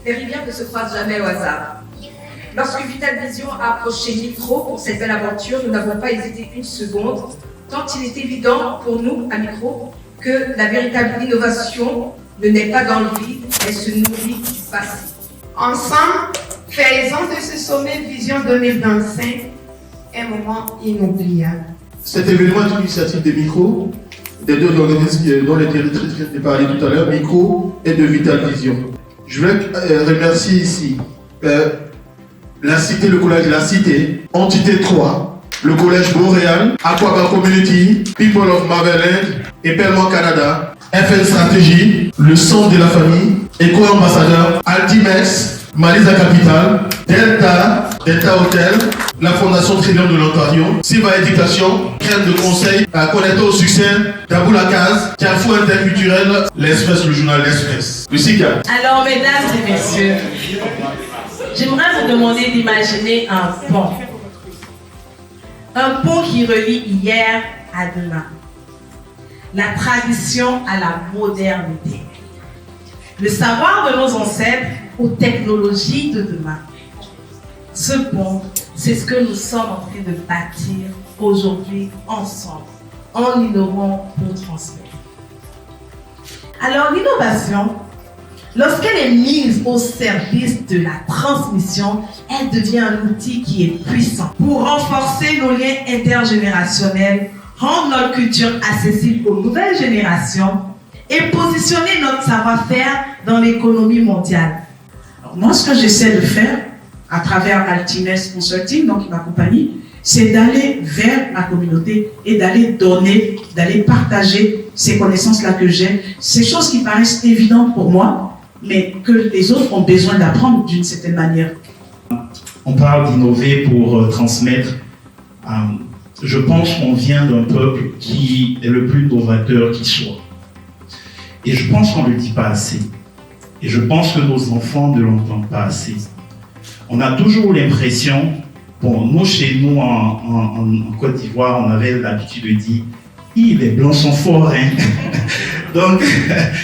les rivières ne se croisent jamais au hasard. Lorsque Vital Vision a approché Micro pour cette belle aventure, nous n'avons pas hésité une seconde, tant il est évident pour nous, à Micro, que la véritable innovation ne naît pas dans le vide, elle se nourrit du passé. Ensemble, faisons de ce sommet Vision 2025 un moment inoubliable. Cet événement est une initiative de Micro, des deux organismes dont les directrices viennent de parler tout à l'heure, Micro et de Vital Vision. Je voulais remercier ici la Cité, le collège La Cité, Entité 3, le collège Boréal, Aquaba Community, People of Marveland et Perlement Canada, FN Stratégie, le Centre de la Famille, Eco Ambassadeur, Altimex, Malisa Capital, Delta Hotel, la Fondation Trillion de l'Ontario, Siva Éducation, Crème de Conseil, Connecté au Succès, Dabou la Case, Carrefour Interculturel, l'Express, le journal L'Express. Lucica. Alors, mesdames et messieurs, j'aimerais vous demander d'imaginer un pont. Un pont qui relie hier à demain. La tradition à la modernité. Le savoir de nos ancêtres aux technologies de demain. Ce pont, c'est ce que nous sommes en train de bâtir aujourd'hui ensemble, en innovant pour transmettre. Alors l'innovation, lorsqu'elle est mise au service de la transmission, elle devient un outil qui est puissant pour renforcer nos liens intergénérationnels, rendre notre culture accessible aux nouvelles générations et positionner notre savoir-faire dans l'économie mondiale. Alors moi, ce que j'essaie de faire à travers Altimex Consulting, donc qui m'accompagne, c'est d'aller vers ma communauté et d'aller donner, d'aller partager ces connaissances-là que j'ai, ces choses qui paraissent évidentes pour moi, mais que les autres ont besoin d'apprendre d'une certaine manière. On parle d'innover pour transmettre. Je pense qu'on vient d'un peuple qui est le plus novateur qui soit. Et je pense qu'on ne le dit pas assez. Et je pense que nos enfants ne l'entendent pas assez. On a toujours l'impression, bon, nous, chez nous, en Côte d'Ivoire, on avait l'habitude de dire « les Blancs sont forts, hein !» Donc,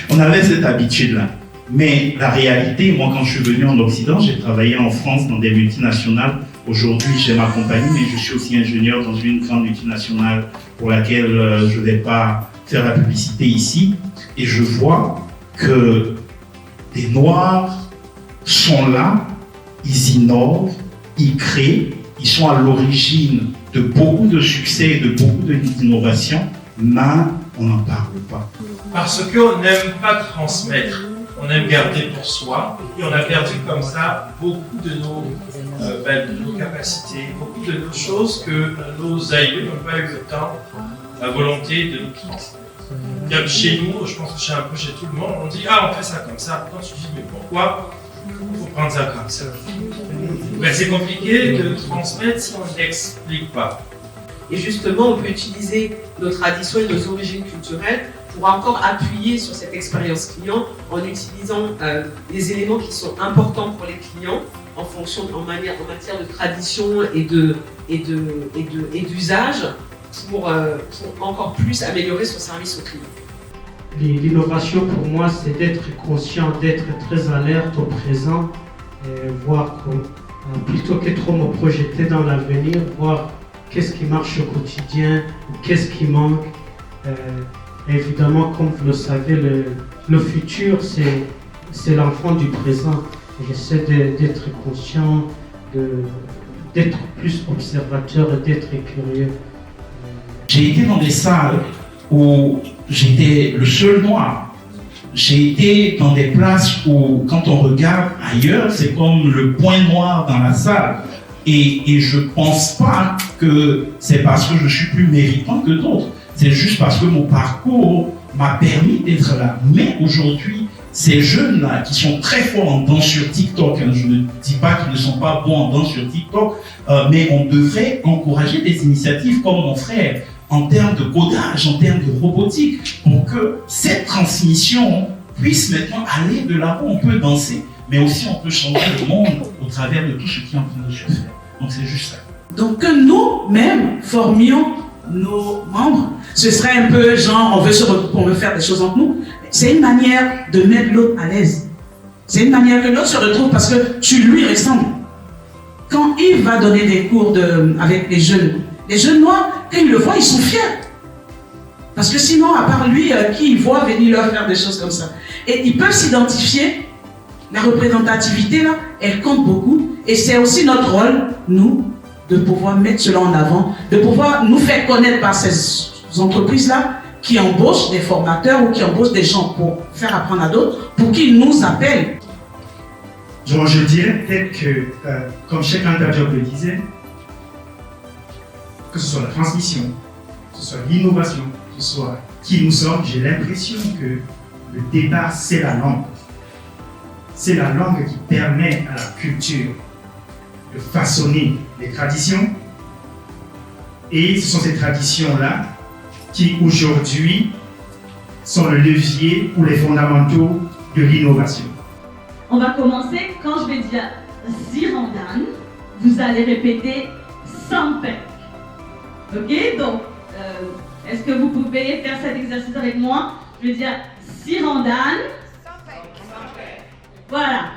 on avait cette habitude-là. Mais la réalité, moi, quand je suis venu en Occident, j'ai travaillé en France dans des multinationales. Aujourd'hui, j'ai ma compagnie, mais je suis aussi ingénieur dans une grande multinationale pour laquelle je ne vais pas faire la publicité ici. Et je vois que les Noirs sont là, ils innovent, ils créent, ils sont à l'origine de beaucoup de succès et de beaucoup d'innovations, mais on n'en parle pas. Parce qu'on n'aime pas transmettre, on aime garder pour soi, et on a perdu comme ça beaucoup de nos capacités, beaucoup de nos choses que nos aïeux n'ont pas eu le temps, la volonté de nous transmettre. Comme chez nous, je pense que chez tout le monde, on dit « Ah, on fait ça comme ça ». Quand tu dis « Mais pourquoi ? Il faut prendre ça comme ça ». Ben, c'est compliqué de transmettre si on n'explique pas. Et justement, on peut utiliser nos traditions et nos origines culturelles pour encore appuyer sur cette expérience client en utilisant des éléments qui sont importants pour les clients en matière de tradition et d'usage pour encore plus améliorer son service au client. L'innovation pour moi, c'est d'être conscient, d'être très alerte au présent, voir plutôt que trop me projeter dans l'avenir, voir qu'est-ce qui marche au quotidien, qu'est-ce qui manque. Évidemment, comme vous le savez, le futur, c'est l'enfant du présent. J'essaie d'être conscient, d'être plus observateur et d'être curieux. J'ai été dans des salles où j'étais le seul noir. J'ai été dans des places où, quand on regarde ailleurs, c'est comme le point noir dans la salle. Et je ne pense pas que c'est parce que je suis plus méritant que d'autres. C'est juste parce que mon parcours m'a permis d'être là. Mais aujourd'hui, ces jeunes-là qui sont très forts en danse sur TikTok, hein, je ne dis pas qu'ils ne sont pas bons en danse sur TikTok, mais on devrait encourager des initiatives comme mon frère, en termes de codage, en termes de robotique, pour que cette transmission puisse maintenant aller de là où on peut danser, mais aussi on peut changer le monde au travers de tout ce qui est en train de se faire. Donc c'est juste ça. Donc que nous-mêmes formions nos membres, ce serait un peu genre on veut faire des choses entre nous. C'est une manière de mettre l'autre à l'aise. C'est une manière que l'autre se retrouve parce que tu lui ressembles. Quand il va donner des cours avec les jeunes noirs, quand ils le voient, ils sont fiers. Parce que sinon, à part lui, qui il voit venir leur faire des choses comme ça. Et ils peuvent s'identifier. La représentativité, là, elle compte beaucoup. Et c'est aussi notre rôle, nous, de pouvoir mettre cela en avant, de pouvoir nous faire connaître par ces entreprises-là qui embauchent des formateurs ou qui embauchent des gens pour faire apprendre à d'autres, pour qu'ils nous appellent. Donc je dirais peut-être que, comme Cheikh Anta Diop le disait, que ce soit la transmission, que ce soit l'innovation, que ce soit qui nous sommes, j'ai l'impression que le départ, c'est la langue. C'est la langue qui permet à la culture de façonner les traditions. Et ce sont ces traditions-là qui, aujourd'hui, sont le levier ou les fondamentaux de l'innovation. On va commencer, quand je vais dire Zirandan, vous allez répéter Sampek. Ok, donc, est-ce que vous pouvez faire cet exercice avec moi? Je vais dire Zirandan. Voilà.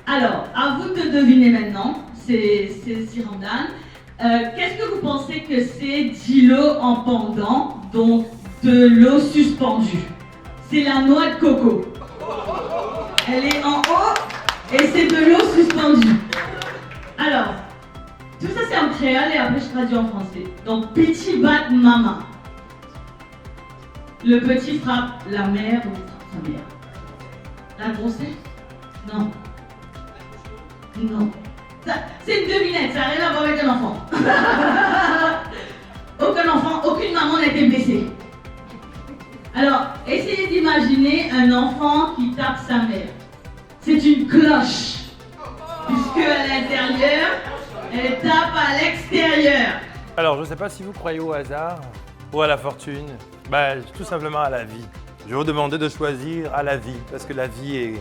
Alors, à vous de deviner maintenant, c'est Zirandan. Qu'est-ce que vous pensez que c'est d'îlot en pendant, donc de l'eau suspendue? C'est la noix de coco. Elle est en haut et c'est de l'eau suspendue. Alors, tout ça c'est en créole et après je traduis en français. Donc, petit bat mama. Le petit frappe la mère ou frappe sa mère. La grossesse? Non. Non. C'est une devinette, ça n'a rien à voir avec un enfant. Aucun enfant, aucune maman n'a été blessée. Alors, essayez d'imaginer un enfant qui tape sa mère. C'est une cloche. Puisque à l'intérieur, elle tape à l'extérieur. Alors, je ne sais pas si vous croyez au hasard ou à la fortune. Tout simplement à la vie. Je vais vous demander de choisir à la vie, parce que la vie est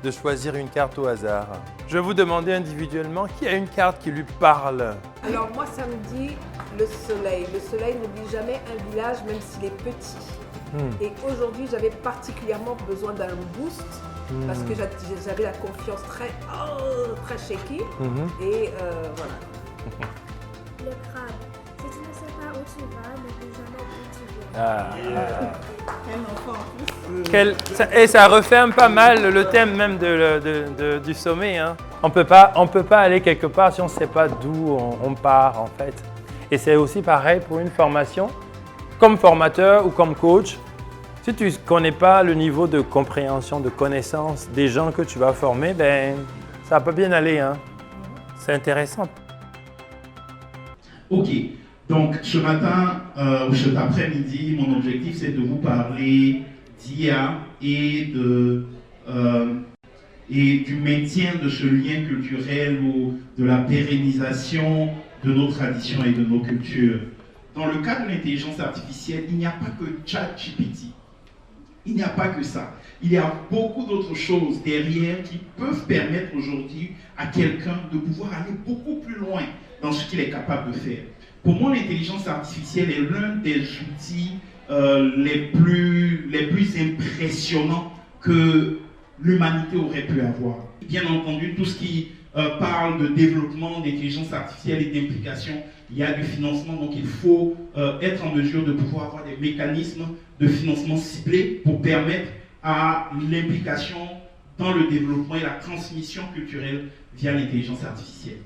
de choisir une carte au hasard. Je vais vous demander individuellement qui a une carte qui lui parle. Alors moi, ça me dit le soleil. Le soleil n'oublie jamais un village, même s'il est petit. Et aujourd'hui, j'avais particulièrement besoin d'un boost parce que j'avais la confiance très shaky. Et voilà. Le crabe. Si tu ne sais pas où tu vas, n'oublie jamais où tu viens. Un enfant. Et ça referme pas mal le thème même du sommet. Hein. On peut pas aller quelque part si on ne sait pas d'où on part en fait. Et c'est aussi pareil pour une formation. Comme formateur ou comme coach, si tu ne connais pas le niveau de compréhension, de connaissance des gens que tu vas former, ça peut bien aller. Hein. C'est intéressant. Ok, donc ce matin ou cet après-midi, mon objectif c'est de vous parler d'IA et du maintien de ce lien culturel ou de la pérennisation de nos traditions et de nos cultures. Dans le cas de l'intelligence artificielle, il n'y a pas que ChatGPT. Il n'y a pas que ça. Il y a beaucoup d'autres choses derrière qui peuvent permettre aujourd'hui à quelqu'un de pouvoir aller beaucoup plus loin dans ce qu'il est capable de faire. Pour moi, l'intelligence artificielle est l'un des outils les plus impressionnants que l'humanité aurait pu avoir. Bien entendu, tout ce qui parle de développement d'intelligence artificielle et d'implication, il y a du financement, donc il faut être en mesure de pouvoir avoir des mécanismes de financement ciblés pour permettre à l'implication dans le développement et la transmission culturelle via l'intelligence artificielle.